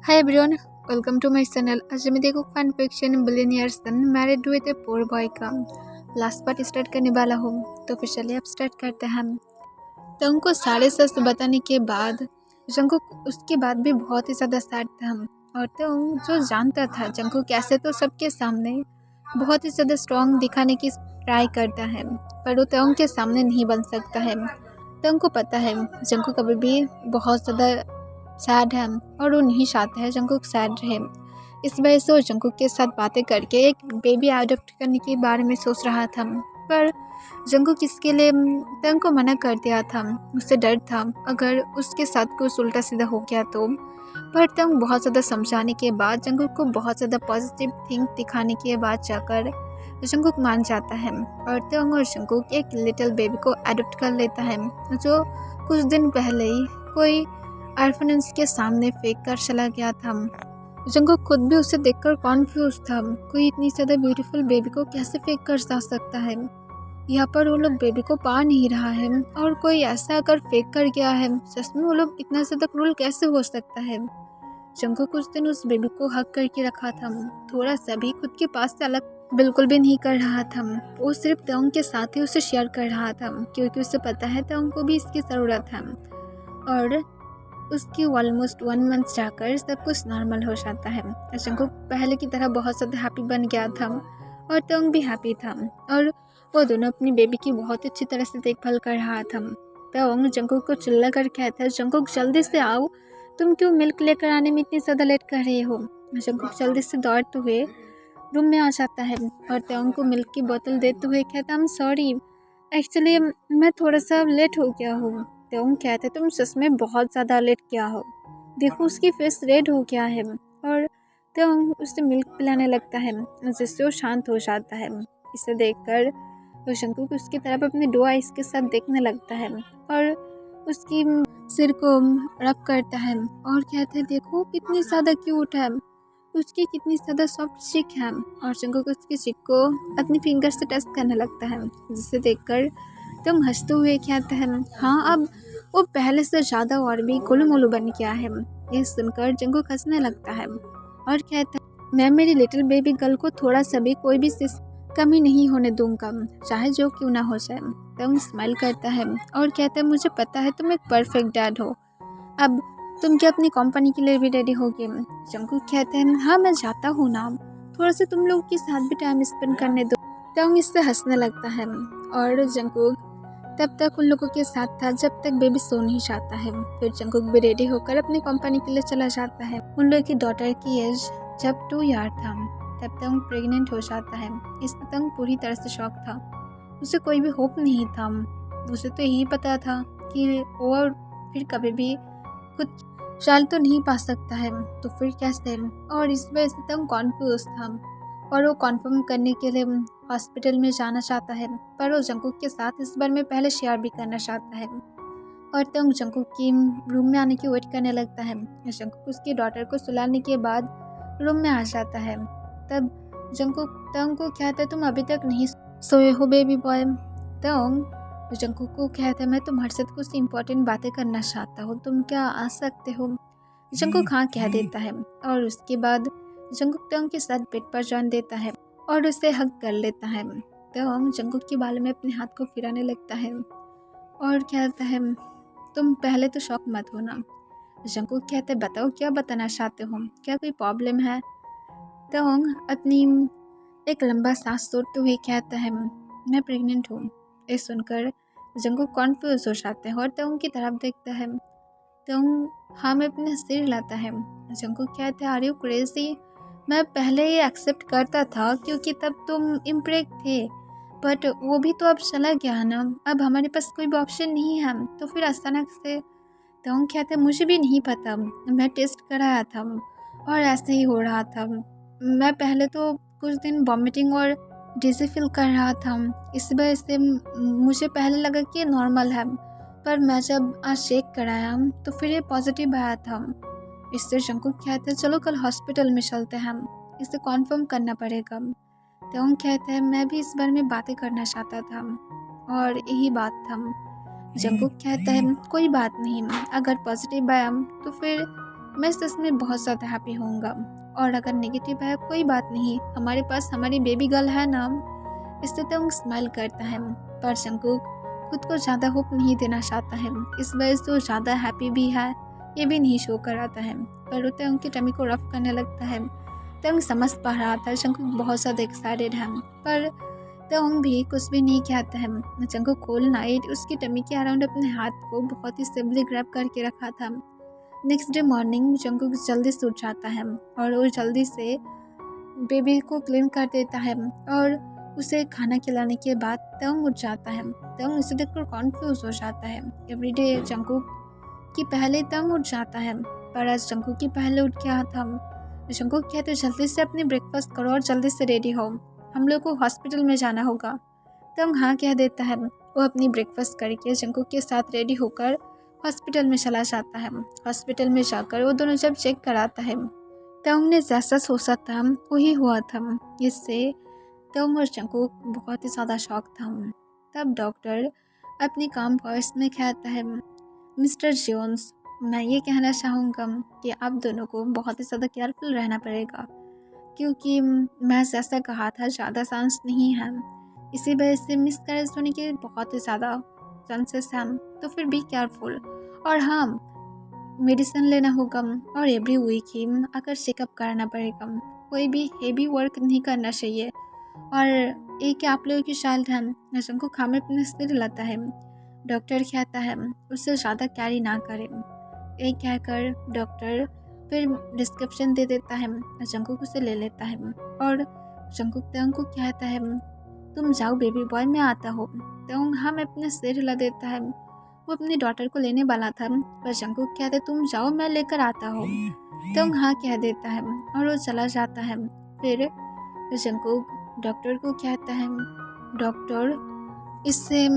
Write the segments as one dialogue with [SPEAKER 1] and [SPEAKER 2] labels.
[SPEAKER 1] Hi everyone, welcome to my channel। आज मैं देखो fan fiction billionaire son married with a poor boy का last part start करने वाला हूँ। तो फिर चलिए अब स्टार्ट करते हैं। तो उनको सारे सच बताने के बाद जंकुक उसके बाद भी बहुत ही ज़्यादा सैड था। और तो जो जानता था जंकुक कैसे तो सबके सामने बहुत ही ज़्यादा स्ट्रॉन्ग दिखाने की ट्राई करता है, पर वो तोंग के सामने नहीं बन सकता है। तो उनको पता है जंकुक अभी भी बहुत ज़्यादा सैड है और वो नहीं चाहता है जंकुक सैड रहे। इस वजह से वो जंकुक के साथ बातें करके एक बेबी अडॉप्ट करने के बारे में सोच रहा था, पर जंकुक इसके लिए तंग को मना कर दिया था। उससे डर था अगर उसके साथ कुछ उल्टा सीधा हो गया तो। पर तंग बहुत ज़्यादा समझाने के बाद जंकुक को बहुत ज़्यादा पॉजिटिव थिंक दिखाने के बाद जाकर जंकुक मान जाता है और तंग और जंकुक एक लिटिल बेबी को अडॉप्ट कर लेता है, जो कुछ दिन पहले ही कोई ऑर्फनेज के सामने फेंक कर चला गया था। जंकुक खुद भी उसे देखकर कॉन्फ्यूज था। कोई इतनी ज़्यादा ब्यूटीफुल बेबी को कैसे फेंक कर जा सकता है? यहाँ पर वो लोग बेबी को पा नहीं रहा है और कोई ऐसा अगर फेंक कर गया है, सच में वो लोग इतना ज़्यादा क्रूल कैसे हो सकता है? जंकुक कुछ दिन उस बेबी को हक करके रखा था, थोड़ा सा भी खुद के पास से अलग बिल्कुल भी नहीं कर रहा था। वो सिर्फ तोंग के साथ ही उसे शेयर कर रहा था, क्योंकि उसे पता है तोंग को भी इसकी ज़रूरत है। और उसकी ऑलमोस्ट 1 मंथ जाकर सब कुछ नॉर्मल हो जाता है। जंकुक पहले की तरह बहुत ज़्यादा हैप्पी बन गया था और तोंग भी हैप्पी था, और वो दोनों अपनी बेबी की बहुत अच्छी तरह से देखभाल कर रहा था। तोंग जंकुक को चिल्ला कर कहता है, जंकुक जल्दी से आओ, तुम क्यों मिल्क लेकर आने में इतनी ज़्यादा लेट कर रहे हो? जंकुक जल्दी से दौड़ते हुए रूम में आ जाता है और तोंग को मिल्क की बोतल देते हुए कहता, आई एम सॉरी, एक्चुअली मैं थोड़ा सा लेट हो गया हूँ। तोंग कहते, तुम सच में बहुत ज़्यादा लेट किया हो, देखो उसकी फेस रेड हो गया है। और तोंग उसे मिल्क पिलाने लगता है, जिससे वो शांत हो जाता है। इसे देखकर वो शंकुक उसकी तरफ अपने 2 आइस के साथ देखने लगता है और उसकी सिर को रब करता है और कहते हैं, देखो कितनी ज़्यादा क्यूट है, उसकी कितनी ज़्यादा सॉफ्ट चिक है। और जंकुक उसकी चिक को अपनी फिंगर से टच करने लगता है, जिसे देखकर तुम हंसते हुए कहते हैं, हाँ अब वो पहले से ज़्यादा और भी गोलू मोलू बन गया है। ये सुनकर जंकुक हंसने लगता है और कहता है, मैं मेरी लिटिल बेबी गर्ल को थोड़ा सा भी कोई भी कमी नहीं होने दूंगा, चाहे जो क्यों ना हो जाए। तुम स्माइल करता है और कहता है, मुझे पता है तुम एक परफेक्ट डैड हो, अब तुम क्या अपनी कंपनी के लिए भी रेडी हो गए? जंकुक कहते हैं, हाँ मैं जाता हूँ ना, थोड़ा सा तुम लोग के साथ भी टाइम स्पेंड करने दो। तंग इससे हंसने लगता है और जंकुक तब तक उन लोगों के साथ था जब तक बेबी सो नहीं जाता है। फिर जंकुक भी रेडी होकर अपनी कंपनी के लिए चला जाता है। उन लोगों की डॉटर की एज जब 2 ईयर था तब तंग प्रेग्नेंट हो जाता है। इससे तंग पूरी तरह से शॉक था, उसे कोई भी होप नहीं था। उसे तो यही पता था कि वो फिर कभी भी खुद चाल तो नहीं पा सकता है, तो फिर कैसे? और इस वजह से तंग कॉन्फ्यूज था और वो कॉन्फर्म करने के लिए हॉस्पिटल में जाना चाहता है, पर वो जंकुक के साथ इस बार में पहले शेयर भी करना चाहता है। और तंग जंकुक की रूम में आने की वेट करने लगता है। जंकुक उसकी डॉटर को सुलाने के बाद रूम में आ जाता है। तब जंकुक तंग को कहता है, तुम अभी तक नहीं सोए हो बेबी बॉय? तंग जंकुक को कहता है, मैं तुम्हारे साथ कुछ इम्पोर्टेंट बातें करना चाहता हूँ, तुम क्या आ सकते हो? जंकुक हाँ कह देता है और उसके बाद जंकुक तंग के साथ बेड पर जान देता है और उसे हक कर लेता है। तंग जंकुक के बाल में अपने हाथ को फिराने लगता है और कहता है, तुम पहले तो शौक मत होना। जंकुक कहते, बताओ क्या बताना चाहते हो, क्या कोई प्रॉब्लम है? तंग अपनी एक लंबा सांस छोड़ते हुए कहता है, मैं प्रेग्नेंट हूँ। ये सुनकर जंकुक कॉन्फ्यूज हो जाता है और तंग की तरफ देखता है। तंग हाँ में अपना सिर हिलाता है। जंकुक कहता है, आर यू क्रेजी? मैं पहले ये एक्सेप्ट करता था क्योंकि तब तुम इम्प्रेग्नेंट थे, बट वो भी तो अब चला गया ना, अब हमारे पास कोई भी ऑप्शन नहीं है, तो फिर अचानक से। तंग कहता है, मुझे भी नहीं पता, मैं टेस्ट कराया था और ऐसे ही हो रहा था। मैं पहले तो कुछ दिन वॉमिटिंग और डिजी फील कर रहा था, इस वजह से मुझे पहले लगा कि ये नॉर्मल है, पर मैं जब आज चेक कराया तो फिर ये पॉजिटिव आया था। इससे जंकुक कहता है, चलो कल हॉस्पिटल में चलते हैं, इसे कॉन्फर्म करना पड़ेगा। तंग कहता है, मैं भी इस बारे में बातें करना चाहता था और यही बात था। जंकुक कहता है, कोई बात नहीं, अगर पॉजिटिव आया तो फिर मैं सच में बहुत ज़्यादा हैप्पी होऊंगा। और अगर नेगेटिव है कोई बात नहीं, हमारे पास हमारी बेबी गर्ल है ना। इससे तंग स्माइल करता है, पर जंगकुक खुद को ज़्यादा होप नहीं देना चाहता है। इस वजह से वो ज़्यादा हैप्पी भी है ये भी नहीं शो कराता है, पर वो तंग की टमी को रफ करने लगता है। तंग समझ पा रहा था जंगकुक बहुत ज़्यादा एक्साइटेड है, पर तंग भी कुछ भी नहीं कहता है। जंगकुक होल नाइट उसकी टमी के अराउंड अपने हाथ को बहुत ही स्टेबली ग्रैब करके रखा था। नेक्स्ट डे मॉर्निंग जंगकुक जल्दी से उठ जाता है और वो जल्दी से बेबी को क्लीन कर देता है और उसे खाना खिलाने के बाद तंग उठ जाता है। तंग इसे देखकर कॉन्फ्यूज हो जाता है। एवरीडे जंगकुक की पहले तंग उठ जाता है, पर आज जंगकुक की पहले उठ गया था। जंगकुक कहते जल्दी से अपनी ब्रेकफास्ट करो और जल्दी से रेडी हो, हम लोग को हॉस्पिटल में जाना होगा। तंग हाँ कह देता है। वो अपनी ब्रेकफास्ट करके जंगकुक के साथ रेडी होकर हॉस्पिटल में चला जाता है। हॉस्पिटल में जाकर वो दोनों जब चेक कराता है, तंग ने जैसा सोचा था वही हुआ था। इससे तंग और जंगकुक बहुत ही ज़्यादा शॉक था। तब डॉक्टर अपनी काम वॉइस में कहता है, मिस्टर जोन्स, मैं ये कहना चाहूँगा कि आप दोनों को बहुत ही ज़्यादा केयरफुल रहना पड़ेगा, क्योंकि मैं जैसा कहा था ज़्यादा चांस नहीं है, इसी वजह से मिसकैरेज होने के बहुत ही ज़्यादा चांसेस हैं, तो फिर बी केयरफुल। और हाँ, मेडिसिन लेना होगा और एवरी वीक ही आकर चेकअप कराना पड़ेगा। कोई भी हेवी वर्क नहीं करना चाहिए। और एक आप लोगों की चाइल्ड है, नशम को खामे अपने सिर लाता है। डॉक्टर कहता है उससे ज़्यादा कैरी ना करें। एक कहकर डॉक्टर फिर डिस्क्रिप्शन दे देता है। जंगकुक उसे ले लेता है और जंगकुक तंग को कहता है, तुम जाओ बेबी बॉय, मैं आता हूँ। तंग हम अपने सिर हिला देता है। वो अपनी डॉटर को लेने वाला था, पर जंगकुक कहते तुम जाओ, मैं लेकर आता हूँ। तंग हाँ कह देता है और वो चला जाता है। फिर जंगकुक डॉक्टर को कहता है, डॉक्टर, इससे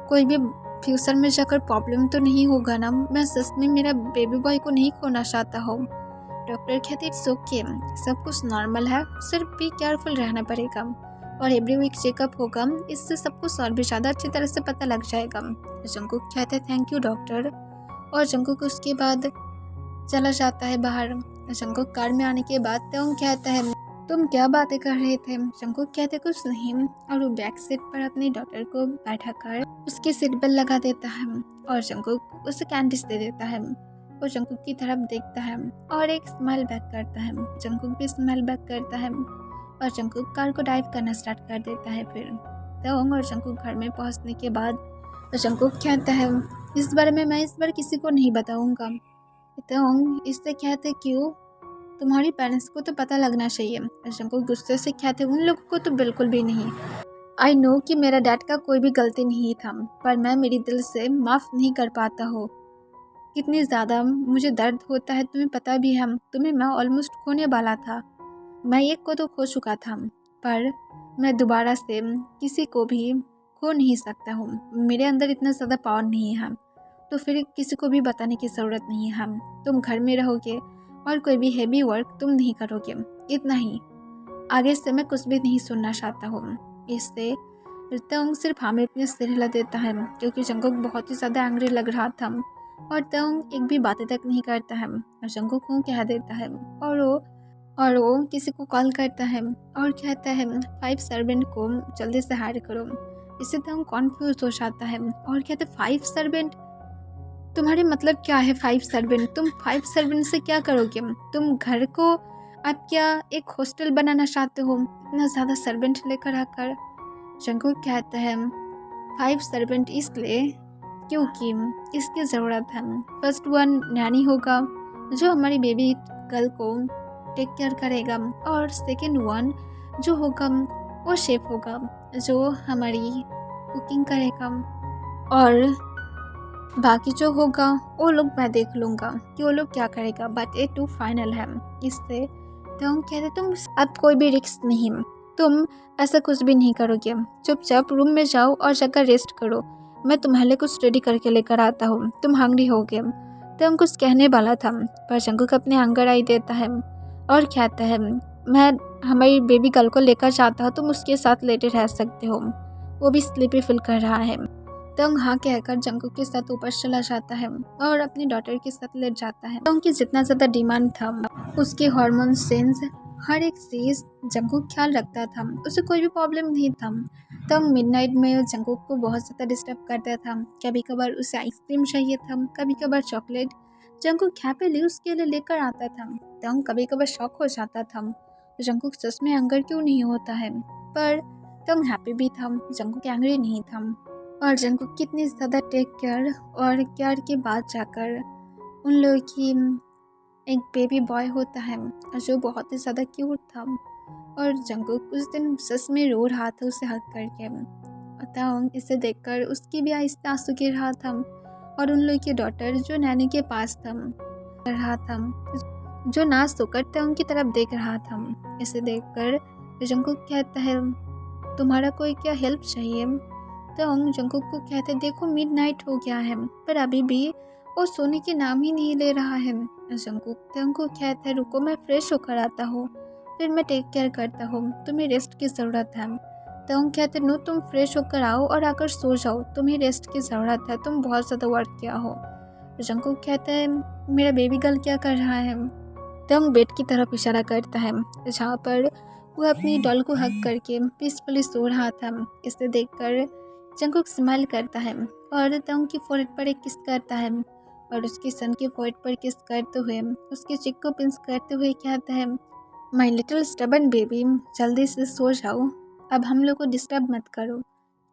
[SPEAKER 1] कोई भी फ्यूचर में जाकर प्रॉब्लम तो नहीं होगा ना? मैं सच में मेरा बेबी बॉय को नहीं खोना चाहता हूँ। डॉक्टर कहते इट्स ओके, सब कुछ नॉर्मल है, सिर्फ भी केयरफुल रहना पड़ेगा और एवरी वीक चेकअप होगा, इससे सब कुछ और भी ज़्यादा अच्छी तरह से पता लग जाएगा। जंगकुक कहते थैंक यू डॉक्टर, और जंगकुक उसके बाद चला जाता है बाहर। जंगकुक कार में आने के बाद तंग कहता है, तुम क्या बातें कर रहे थे? जंगकुक कहते कुछ नहीं, और वो बैक सीट पर अपनी डॉटर को बैठा कर उसकी सीट बेल्ट लगा देता है और जंगकुक उसे कैंडीज दे देता है। वो जंगकुक की तरफ देखता है और एक स्माइल बैक करता है। जंगकुक भी स्माइल बैक करता है और जंगकुक कार को ड्राइव करना स्टार्ट कर देता है। फिर तंग और जंगकुक घर में पहुंचने के बाद जंगकुक कहता है, इस बारे में मैं इस बार किसी को नहीं बताऊंगा। तंग इससे कहते क्यों? तुम्हारी पेरेंट्स को तो पता लगना चाहिए। जंगकुक गुस्से से कहते उन लोगों को तो बिल्कुल भी नहीं। आई नो कि मेरा डैड का कोई भी गलती नहीं था, पर मैं मेरी दिल से माफ़ नहीं कर पाता हूँ। कितनी ज़्यादा मुझे दर्द होता है तुम्हें पता भी है। तुम्हें मैं ऑलमोस्ट खोने वाला था, मैं एक को तो खो चुका था, पर मैं दोबारा से किसी को भी खो नहीं सकता हूँ। मेरे अंदर इतना ज़्यादा पावर नहीं है, तो फिर किसी को भी बताने की ज़रूरत नहीं है। तुम घर में रहोगे और कोई भी हेवी वर्क तुम नहीं करोगे, इतना ही। आगे से मैं कुछ भी नहीं सुनना चाहता हूँ। इससे तंग सिर्फ हमें अपने सिर हिला देता है, क्योंकि जंगकुक बहुत ही ज़्यादा एंग्री लग रहा था और तंग एक भी बातें तक नहीं करता है और जंगकुक को कह देता है और वो किसी को कॉल करता है और कहता है 5 सर्वेंट को जल्दी से हायर करो। इससे तंग कॉन्फ्यूज हो जाता है और कहते 5 सर्वेंट, तुम्हारे मतलब क्या है 5 सर्वेंट? तुम 5 सर्वेंट से क्या करोगे? तुम घर को आप क्या एक हॉस्टल बनाना चाहते हो इतना ज़्यादा सर्वेंट लेकर आकर? जंगकुक कहता है 5 सर्वेंट इसलिए क्योंकि इसकी ज़रूरत है। फर्स्ट वन नैनी होगा जो हमारी बेबी गर्ल को टेक केयर करेगा, और सेकेंड वन जो होगा वो शेफ होगा जो हमारी कुकिंग करेगा, और बाकी जो होगा वो लोग मैं देख लूँगा कि वो लोग क्या करेगा, बट ये 2 फाइनल है। इससे तुम कहते तुम अब कोई भी रिस्क नहीं, तुम ऐसा कुछ भी नहीं करोगे, चुपचाप रूम में जाओ और जाकर रेस्ट करो, मैं तुम्हारे लिए कुछ रेडी करके लेकर आता हूँ, तुम हंग्री हो गए। तुम कुछ कहने वाला था, पर जंगकुक अपने हंगर आई देता है और कहता है मैं हमारी बेबी गर्ल को लेकर जाता हूँ, तुम उसके साथ लेटे रह सकते हो, वो भी स्लीपी फील कर रहा है। तंग हाँ कहकर जंकुक के साथ ऊपर चला जाता है और अपनी डॉटर के साथ लेट जाता है। तंग की जितना ज़्यादा डिमांड था, उसके हार्मोन सेंस हर एक चीज़ जंकुक ख्याल रखता था, उसे कोई भी प्रॉब्लम नहीं था। तंग मिडनाइट में जंकुक को बहुत ज़्यादा डिस्टर्ब करता था। कभी कभार उसे आइसक्रीम चाहिए था, कभी कभार चॉकलेट। जंकुक हैप्पीली उसके लिए लेकर आता था। तंग कभी कभार शॉक हो जाता था, जंकुक सच में एंगर क्यों नहीं होता है, पर तंग हैप्पी भी था, जंकुक एंग्री नहीं था। और जंकुक कितनी ज़्यादा टेक केयर और केयर के बाद जाकर उन लोगों की एक बेबी बॉय होता है जो बहुत ही ज़्यादा क्यूट था। और जंकुक उस दिन सच में रो रहा था उसे हक करके। तंग इसे देखकर उसकी भी आहिस्ते से आंसू गिर रहा था। और उन लोगों की डॉटर जो नैनी के पास था रहा था, जो ना सोकर तंग की तरफ देख रहा था। इसे देखकर जंकुक कहता है, तुम्हारा कोई क्या हेल्प चाहिए? तंग जंकुक को कहते, देखो मिडनाइट हो गया है पर अभी भी वो सोने के नाम ही नहीं ले रहा है। जंकुक तंग को कहता है, रुको मैं फ्रेश होकर आता हूँ, फिर मैं टेक केयर करता हूँ, तुम्हें रेस्ट की ज़रूरत है। तंग कहते, नो तुम फ्रेश होकर आओ और आकर सो जाओ, तुम्हें रेस्ट की ज़रूरत है, तुम बहुत ज़्यादा वर्क किया हो। जंकुक कहता है, मेरा बेबी गर्ल क्या कर रहा है? तंग बेड की तरफ इशारा करता है जहाँ पर वो अपनी डॉल को हक करके पीसफुली सो रहा था। इसे देखकर जंकुक स्माइल करता है और तंग की फोrehead पर एक किस करता है और उसकी सन के फोrehead पर किस करते हुए उसके चिक को पिंच करते हुए कहता है, माई लिटिल स्टबन बेबी, जल्दी से सो जाओ, अब हम लोग को डिस्टर्ब मत करो,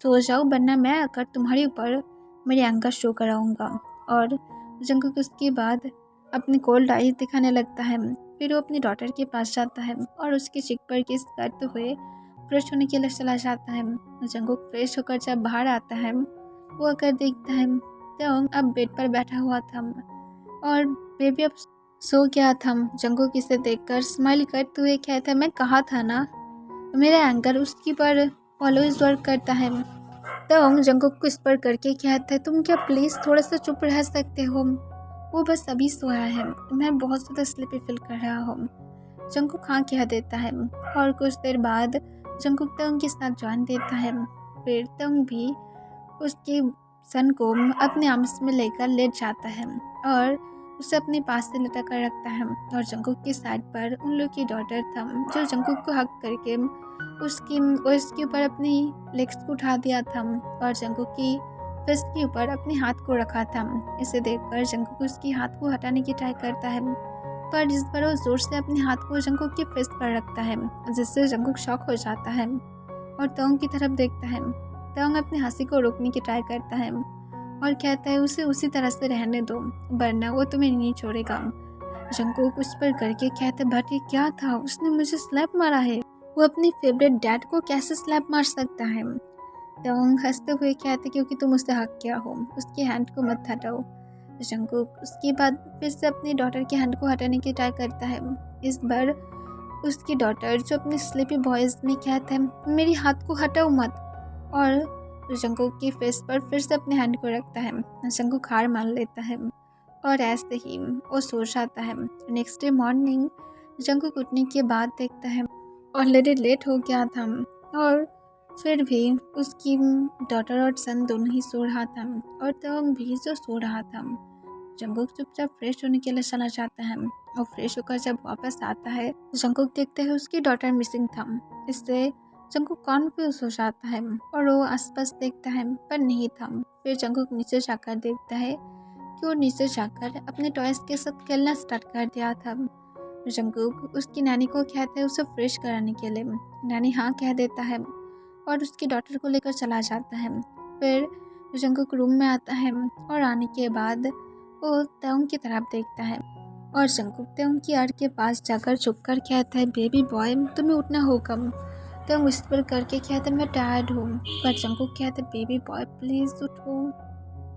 [SPEAKER 1] सो जाओ वरना मैं आकर तुम्हारे ऊपर मेरी एंकर शो कराऊंगा। और जंकुक उसके बाद अपनी कोल्ड आइज दिखाने लगता है। फिर वो अपनी डॉटर के पास जाता है और उसके चिक पर किस करते हुए फ्रेश होने के लिए चला जाता है। जंकुक फ्रेश होकर जब बाहर आता है वो आकर देखता है तंग अब बेड पर बैठा हुआ था और बेबी अब सो गया था। जंकुक इसे देखकर स्माइल करते हुए कहता है, मैं कहा था ना मेरा एंकर उसकी पर ऑलवेज वर्क करता है। तंग जंकुक को इस पर करके कहता है, तुम क्या प्लीज़ थोड़ा सा चुप रह सकते हो, वो बस अभी सोया है, मैं बहुत ज़्यादा स्लीपी फील कर रहा हूँ। जंकुक हाँ कह देता है और कुछ देर बाद जंकुक तंग के साथ ज्वाइन देता है। फिर तंग भी उसके सन को अपने आर्म्स में लेकर लेट जाता है और उसे अपने पास से लटक कर रखता है। और जंकुक की साइड पर उन लोग की डॉटर था जो जंकुक को हक करके उसके ऊपर अपनी लेग्स को उठा दिया था और जंकुक की फेस के ऊपर अपने हाथ को रखा था। इसे देखकर जंकुक उसके हाथ को हटाने की ट्राई करता है पर इस बार वो जोर से अपने हाथ को जंकुक के फेस पर रखता है जिससे जंकुक शॉक हो जाता है और तंग की तरफ देखता है। तंग अपनी हंसी को रोकने की ट्राई करता है और कहता है उसे उसी तरह से रहने दो वरना वो तुम्हें नहीं छोड़ेगा। जंकुक उस पर करके कहता है, बट ये क्या था, उसने मुझे स्लैप मारा है, वो अपनी फेवरेट डैड को कैसे स्लैप मार सकता है? तंग हंसते हुए कहते, क्योंकि तुम उससे हक किया हो, उसके हैंड को मत हटाओ। जंकुक उसके बाद फिर से अपनी डॉटर के हैंड को हटाने की ट्राई करता है। इस बार उसकी डॉटर जो अपने स्लीपी वॉइस में कहता है, मेरी हाथ को हटाओ मत, और जंकुक की फेस पर फिर से अपने हैंड को रखता है। जंकुक हार मान लेता है और ऐसे ही वो सो जाता है। नेक्स्ट डे मॉर्निंग जंकुक उठने के बाद देखता है ऑलरेडी लेट हो गया था और फिर भी उसकी डॉटर और सन दोनों ही सो रहा था और तंग भी जो सो रहा था। जंकुक चुपचाप फ्रेश होने के लिए चला जाता है और फ्रेश होकर जब वापस आता है जंकुक देखता है उसकी डॉटर मिसिंग था। इससे जंकुक कॉन्फ्यूज हो जाता है और वो आसपास देखता है पर नहीं था। फिर जंकुक नीचे जाकर देखता है कि वो नीचे जाकर अपने टॉयज के साथ खेलना स्टार्ट कर दिया था। जंकुक उसकी नानी को कहता है उसे फ्रेश कराने के लिए। नानी हाँ कह देता है और उसकी डॉटर को लेकर चला जाता है। फिर जंकुक रूम में आता है और आने के बाद वो तंग की तरफ देखता है और जंकुक तंग की आड़ के पास जाकर झुककर कहता है, बेबी बॉय तुम्हें उठना होगा। तंग विस्पर करके कहता है, मैं टायर्ड हूँ, पर जंकुक कहता है, बेबी बॉय प्लीज़ उठो,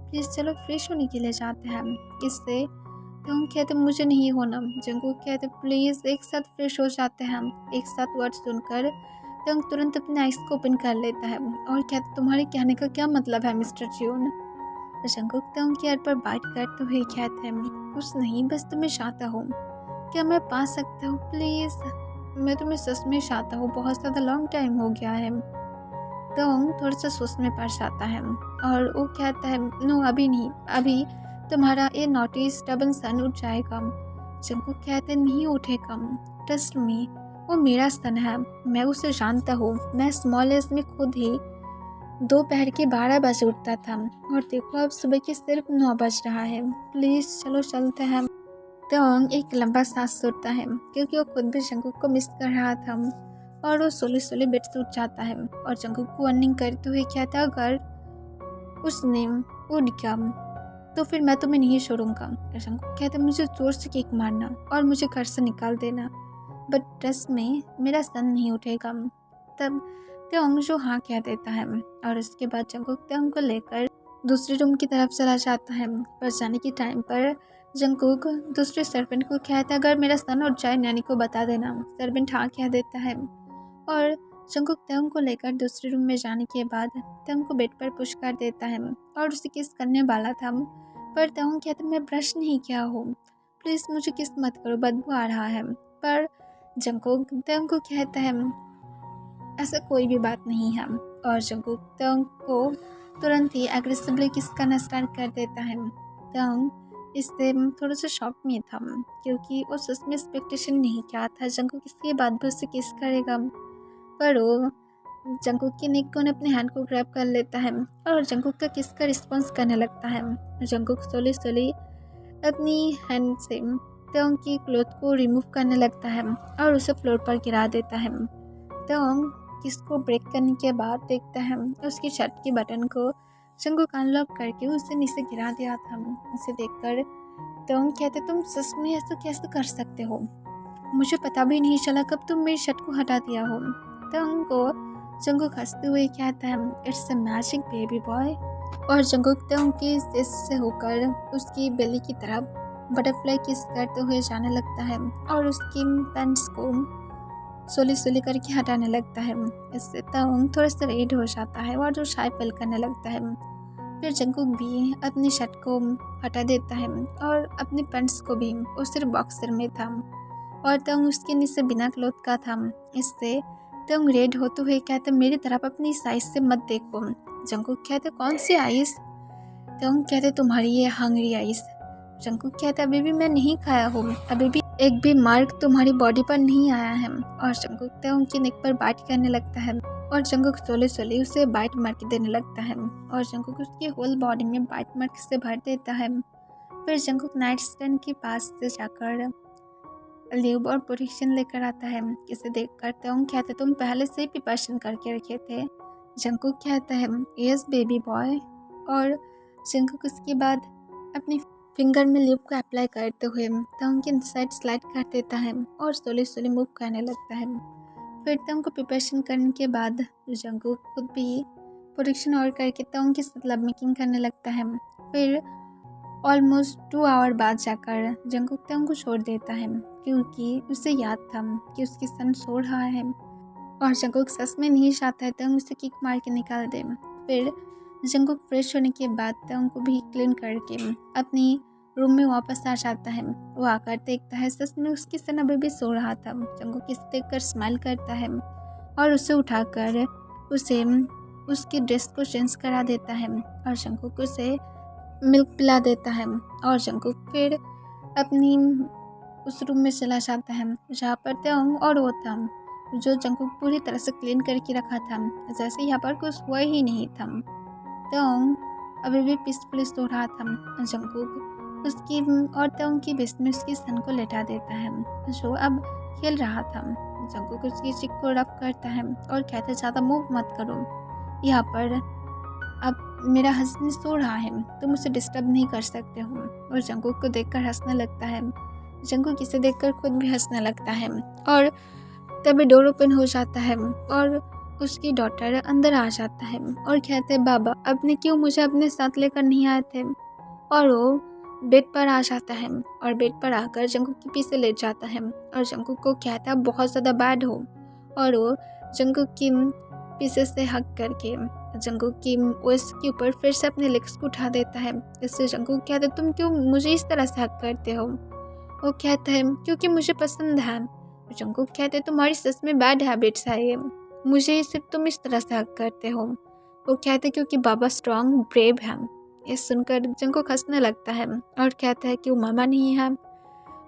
[SPEAKER 1] प्लीज़ चलो फ्रेश होने के लिए जाते हैं। इससे तंग कहते मुझे नहीं होना। जंकुक कहते प्लीज़ एक साथ फ्रेश हो जाते हैं हम। एक साथ वर्ड सुनकर तंग तुरंत अपने आइस को ओपन कर लेता है और कहते तुम्हारे कहने का क्या मतलब है मिस्टर ज्यून? जंकुक तंग के हाथ पर बाइट करते हुए कहते हैं, कुछ नहीं, बस तुम्हें चाहता हूँ, क्या मैं पा सकता हूँ प्लीज़? मैं तुम्हें सच में चाहता हूँ, बहुत ज़्यादा लॉन्ग टाइम हो गया है। तोंग थोड़ा सा सोच में पड़ जाता है और वो कहता है नो अभी नहीं, अभी तुम्हारा ये नॉटी स्टबन सन उठ जाएगा। जंगकुक कहते नहीं उठेगा, ट्रस्ट मी, वो मेरा सन है, मैं उसे जानता हूँ। मैं स्मॉल एज में खुद ही दोपहर के 12 बजे उठता था और देखो अब सुबह के सिर्फ 9 बज रहा है। प्लीज़ चलो चलते हैं। तोंग एक लंबा सांस छोड़ता है क्योंकि वो खुद भी जंगकुक को मिस कर रहा था और वो सोले सोले बेड से उठ जाता है और जंगकुक को वार्निंग करते हुए कहता है अगर उसने उठ गया तो फिर मैं तुम्हें नहीं छोड़ूंगा। जंगकुक कहता है मुझे जोर से किक मारना और मुझे घर से निकाल देना, बट ट्रस्ट में मेरा सन नहीं उठेगा। तब त्योंग जो हाँ कह देता है और उसके बाद जंगकुक त्योंग को लेकर दूसरे रूम की तरफ चला जाता है। पर जाने के टाइम पर जंगकुक दूसरे सर्वेंट को कहता है अगर मेरा सन उठ जाए नैनी को बता देना। सर्वेंट हाँ कह देता है और जंगकुक त्योंग को लेकर दूसरे रूम में जाने के बाद त्योंग को बेड पर पुश कर देता है और उसे किस करने वाला था, पर त्योंग कहता है मैं ब्रश नहीं किया हूँ, प्लीज़ मुझे किस मत करो, बदबू आ रहा है। पर जंगकुक त्योंग को कहता है ऐसा कोई भी बात नहीं है और जंगकुक त्योंग को तुरंत ही एग्रेसिवली किस करना स्टार्ट कर देता है। त्योंग इससे थोड़ा सा शॉक में था क्योंकि वो सच में एक्सपेक्टेशन नहीं किया था जंगकुक इसके बाद भी उससे किस करेगा, पर वो जंगकुक के नेक को अपने हैंड को ग्रैब कर लेता है और जंगकुक का किस का रिस्पॉन्स करने लगता है। जंगकुक स्लोली स्लोली अपनी हैंड से त्योंग की क्लॉथ को रिमूव करने लगता है और उसे फ्लोर पर गिरा देता है। त्योंग किसको ब्रेक करने के बाद देखता है उसकी शर्ट की बटन को जंगकुक अनलॉक करके उसे नीचे गिरा दिया था। इसे देखकर त्योंग कहते तुम सच में ऐसा कैसे कर सकते हो, मुझे पता भी नहीं चला कब तुम मेरी शर्ट को हटा दिया हो। त्योंग को जंगकुक हंसते हुए कहता है it's a magic baby boy और जंगकुक त्योंग की चेस्ट से होकर उसकी बेली की तरफ बटरफ्लाई किस करते हुए जाने लगता है और उसकी पैंट्स को सोली सोली करके हटाने लगता है। इससे त्योंग थोड़ा सा रेड हो जाता है और जो शाय फील करने लगता है। फिर जंगकुक भी अपनी शर्ट को हटा देता है और अपने पैंट्स को भी, वो सिर्फ बॉक्सर में था और त्योंग उसके नीचे बिना क्लॉथ का था। इससे त्योंग रेड होते हुए कहते मेरी तरफ अपनी साइज से मत देखो। जंगकुक कहते कौन सी आइस? त्योंग कहते तुम्हारी ये हंगरी आइस। जंगकुक कहते अभी भी मैं नहीं खाया हूँ, अभी भी एक भी मार्क तुम्हारी बॉडी पर नहीं आया है और जंगकुक त्योंग की नेक पर बाइट करने लगता है और जंगकुक सोले सोले उसे बाइट मार के देने लगता है और जंगकुक उसकी होल बॉडी में बाइट मार्क से भर देता है। फिर जंगकुक नाइट स्टैंड के पास से जाकर ल्यूब और प्रोटेक्शन लेकर आता है। इसे देखकर त्योंग कहते तुम पहले से ही प्रिपरेशन करके रखे थे। जंगकुक कहता है यस बेबी बॉय और जंगकुक उसके बाद अपनी फिंगर में ल्यूब को अप्लाई करते हुए त्योंग के साइड स्लाइड कर देता है और स्लोली स्लोली मूव करने लगता है। फिर त्योंग को प्रिपरेशन करने के बाद जंगकुक खुद भी प्रोटेक्शन और करके त्योंग के साथ लव मेकिंग करने लगता है। फिर ऑलमोस्ट 2 आवर बाद जाकर जंगकुक त्योंग को छोड़ देता है क्योंकि उसे याद था कि उसकी सन सो रहा है और जंगकुक सच में नहीं चाहता है त्योंग उसे किक मार के निकाल दे। फिर जंगकुक फ्रेश होने के बाद त्योंग को भी क्लीन करके अपनी रूम में वापस आ जाता है। वो आकर देखता है सच में उसकी सन अभी भी सो रहा था। जंगकुक इसे देखकर स्माइल करता है और उसे उठाकर उसे उसकी ड्रेस को चेंज करा देता है और जंगकुक उसे मिल्क पिला देता है और जंगकुक फिर अपनी उस रूम में चला जाता है जहाँ पर त्योंग और वो था जो जंगकुक पूरी तरह से क्लीन करके रखा था, जैसे यहाँ पर कुछ हुआ ही नहीं था। त्योंग अभी भी पीसफुली सो रहा था। जंगकुक उसकी और त्योंग की बीच में उसकी सन को लेटा देता है जो अब खेल रहा था। जंगकुक उसकी चिक को रब करता है और कहते ज़्यादा मूव मत करो, यहाँ पर अब मेरा हस्बैंड सो रहा है, तुम उसे डिस्टर्ब नहीं कर सकते हो। और जंगकुक को देखकर हंसने लगता है। जंगकुक इसे देखकर खुद भी हंसने लगता है और तभी डोर ओपन हो जाता है और उसकी डॉटर अंदर आ जाता है और कहते हैं बाबा आपने क्यों मुझे अपने साथ लेकर नहीं आए थे। और वो बेड पर आ जाता है और बेड पर आकर जंगकुक के पीछे लेट जाता है और जंगकुक को कहता है बहुत ज़्यादा बैड हो और वो जंगकुक की पीछे से हक करके जंगकुक की वेस्ट के ऊपर फिर से अपने लेग्स को उठा देता है। इससे जंगकुक कहता है तुम क्यों मुझे इस तरह से हक करते हो। वो कहता है क्योंकि मुझे पसंद है। जंगकुक कहते तुम्हारी सच में बैड हैबिट्स है ये। मुझे सिर्फ तुम इस तरह से हक करते हो। वो कहते क्योंकि बाबा स्ट्रांग ब्रेव है। ये सुनकर जंगकुक हंसने लगता है और कहता है कि वो मामा नहीं है।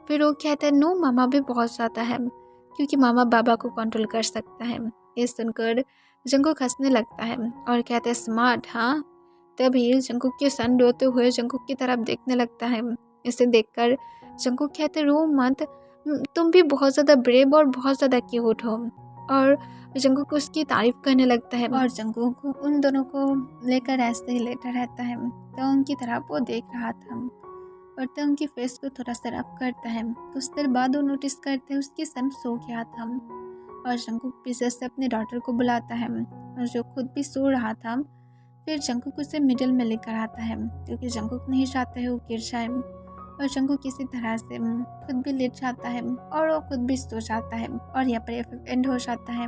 [SPEAKER 1] फिर वो कहता है नो, मामा भी बहुत ज़्यादा है क्योंकि मामा बाबा को कंट्रोल कर सकता है। ये सुनकर जंगकुक हंसने लगता है और कहता है स्मार्ट, हाँ। तभी जंगकुक के सन रोते हुए जंगकुक की तरफ देखने लगता है। इसे देखकर जंगकुक कहते रो मत, तुम भी बहुत ज़्यादा ब्रेव और बहुत ज़्यादा क्यूट हो। और जंगकुक उसकी तारीफ करने लगता है और जंगकुक उन दोनों को लेकर ऐसे ही लेटा रहता है। तो उनकी तरफ वो देख रहा था और तो उनकी फेस को थोड़ा सा रब करता है। कुछ देर बाद वो नोटिस करते हैं उसकी सन सो गया था और जंगकुक पीछे से अपने डॉटर को बुलाता है और जो खुद भी सो रहा था। फिर जंगकुक उसे मिडिल में लेकर आता है क्योंकि जंगकुक नहीं चाहता है वो गिर जाए। और जंगकुक किसी तरह से खुद भी लेट जाता है और वो खुद भी सो जाता है और यहाँ पर एंड हो जाता है।